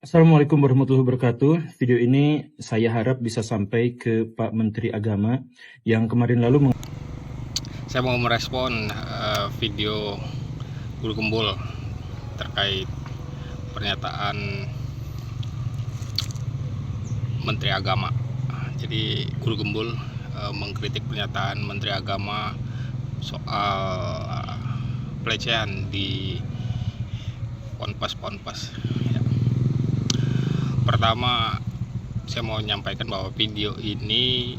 Assalamualaikum warahmatullahi wabarakatuh. Video ini saya harap bisa sampai ke Pak Menteri Agama yang kemarin lalu Saya mau merespon video Guru Gembul terkait pernyataan Menteri Agama. Jadi Guru Gembul mengkritik pernyataan Menteri Agama soal pelecehan di ponpes. Ya. Pertama, saya mau menyampaikan bahwa video ini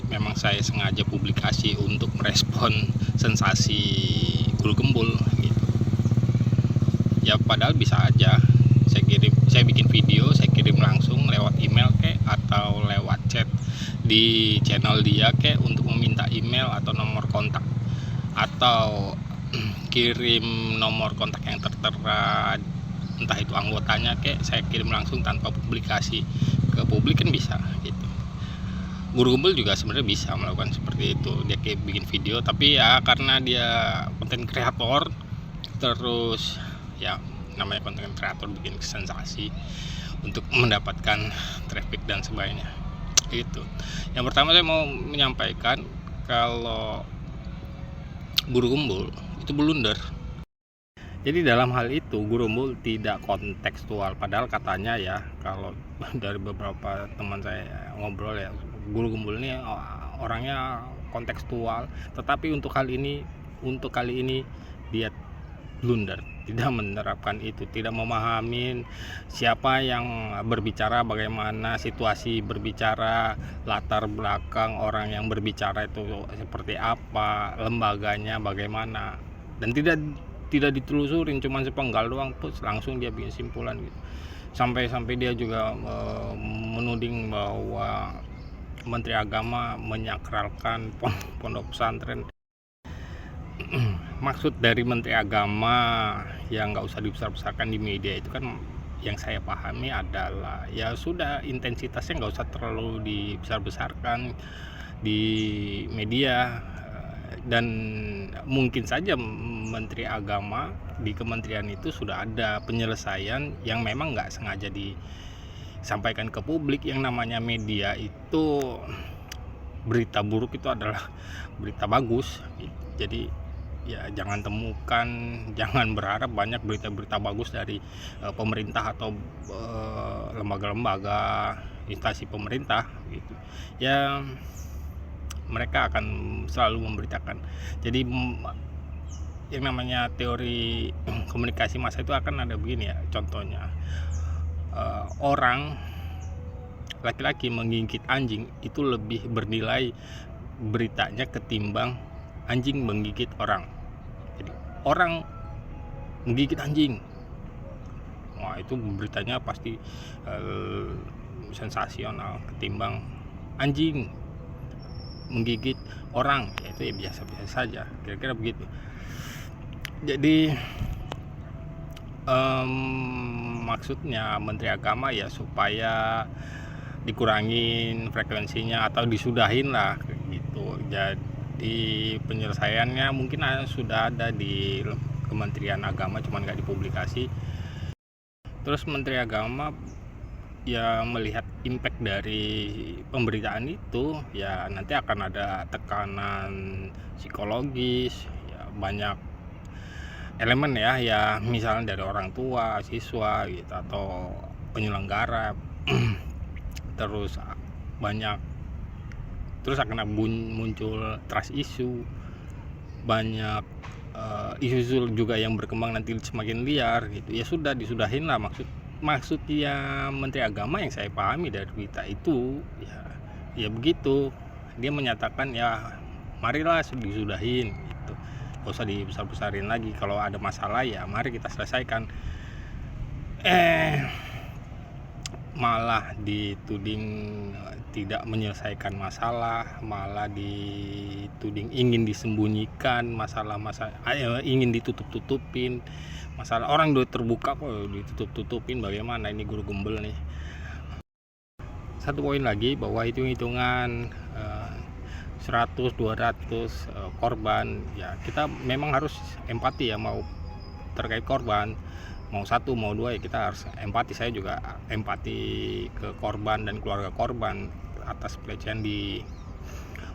memang saya sengaja publikasi untuk merespon sensasi Guru Gembul gitu. Ya padahal bisa aja saya bikin video, saya kirim langsung lewat email atau lewat chat di channel dia untuk meminta email atau nomor kontak, atau kirim nomor kontak yang tertera, entah itu anggotanya saya kirim langsung tanpa publikasi ke publik, kan bisa gitu. Guru Gembul juga sebenarnya bisa melakukan seperti itu, dia bikin video, tapi ya karena dia konten kreator, terus ya namanya konten kreator bikin sensasi untuk mendapatkan traffic dan sebagainya itu. Yang pertama saya mau menyampaikan kalau Guru Gembul itu blunder. Jadi dalam hal itu Guru Gembul tidak kontekstual, padahal katanya ya, kalau dari beberapa teman saya ngobrol ya, Guru Gembul ini orangnya kontekstual, tetapi untuk kali ini dia blunder, tidak menerapkan itu, tidak memahami siapa yang berbicara, bagaimana situasi berbicara, latar belakang orang yang berbicara itu seperti apa, lembaganya bagaimana, dan tidak ditelusurin, cuma sepenggal doang, terus langsung dia bikin simpulan gitu. Sampai dia juga menuding bahwa Menteri Agama menyakralkan pondok pesantren. Maksud dari Menteri Agama yang nggak usah dibesar-besarkan di media itu kan, yang saya pahami adalah ya sudah, intensitasnya nggak usah terlalu dibesar-besarkan di media. Dan mungkin saja Menteri Agama di kementerian itu sudah ada penyelesaian yang memang nggak sengaja disampaikan ke publik. Yang namanya media itu, berita buruk itu adalah berita bagus. Jadi ya jangan berharap banyak berita-berita bagus dari pemerintah atau lembaga-lembaga instansi pemerintah gitu. Ya mereka akan selalu memberitakan. Jadi yang namanya teori komunikasi massa itu akan ada begini ya, contohnya orang laki-laki menggigit anjing itu lebih bernilai beritanya ketimbang anjing menggigit orang. Jadi orang menggigit anjing, wah itu beritanya pasti sensasional, ketimbang anjing menggigit orang, yaitu ya biasa-biasa saja, kira-kira begitu. Jadi maksudnya Menteri Agama ya supaya dikurangin frekuensinya atau disudahin lah gitu. Jadi penyelesaiannya mungkin sudah ada di Kementerian Agama, cuman nggak dipublikasi. Terus Menteri Agama ya melihat impact dari pemberitaan itu, ya nanti akan ada tekanan psikologis, ya banyak elemen ya misalnya dari orang tua, siswa gitu, atau penyelenggara. Terus akan muncul trust issue, banyak isu juga yang berkembang nanti semakin liar gitu. Ya sudah, disudahin lah. Maksudnya Menteri Agama yang saya pahami dari berita itu ya begitu. Dia menyatakan ya marilah disudahin gitu, gak usah dibesar-besarin lagi. Kalau ada masalah ya mari kita selesaikan. Malah dituding tidak menyelesaikan masalah, malah dituding ingin disembunyikan masalah, ingin ditutup-tutupin masalah. Orang udah terbuka kok ditutup-tutupin, bagaimana ini Guru Gembul nih. Satu poin lagi, bahwa hitung-hitungan 100-200 korban, ya kita memang harus empati ya mau terkait korban. mau satu mau dua ya kita harus empati. Saya juga empati ke korban dan keluarga korban atas pelecehan di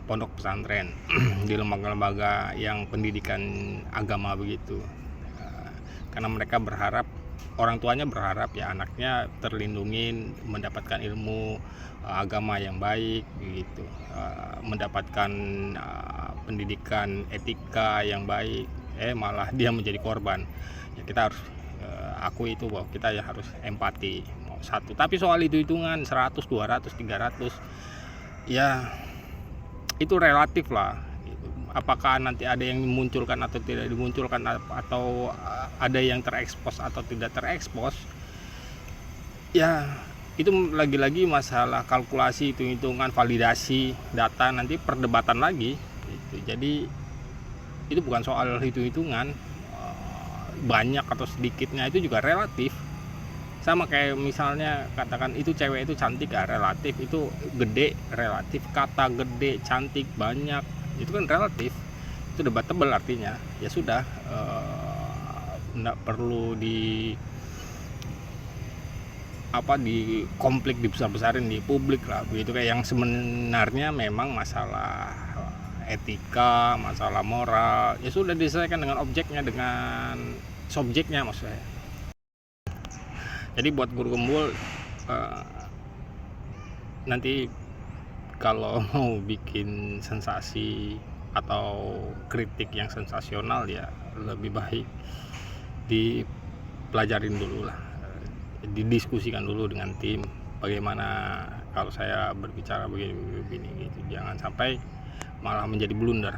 pondok pesantren di lembaga-lembaga yang pendidikan agama begitu. Karena mereka berharap, orang tuanya berharap ya anaknya terlindungi, mendapatkan ilmu agama yang baik begitu, mendapatkan pendidikan etika yang baik, malah dia menjadi korban. Ya kita harus akui itu bahwa kita ya harus empati mau satu. Tapi soal hitungan 100, 200, 300 ya itu relatif lah gitu. Apakah nanti ada yang dimunculkan atau tidak dimunculkan, atau ada yang terekspos atau tidak terekspos, ya itu lagi-lagi masalah kalkulasi, hitung-hitungan, validasi data, nanti perdebatan lagi gitu. Jadi itu bukan soal hitung-hitungan, banyak atau sedikitnya itu juga relatif. Sama kayak misalnya katakan itu cewek itu cantik ya, relatif. Itu gede, relatif. Kata gede, cantik, banyak, itu kan relatif. Itu debatable artinya. Ya sudah, enggak perlu di konflik, dibesar-besarin di publik lah begitu. Kayak yang sebenarnya memang masalah etika, masalah moral, ya sudah diselesaikan dengan objeknya, dengan subjeknya maksud saya. Jadi buat guru gembul, nanti kalau mau bikin sensasi atau kritik yang sensasional ya lebih baik dipelajarin dulu lah, didiskusikan dulu dengan tim bagaimana kalau saya berbicara begini gitu. Jangan sampai malah menjadi blunder.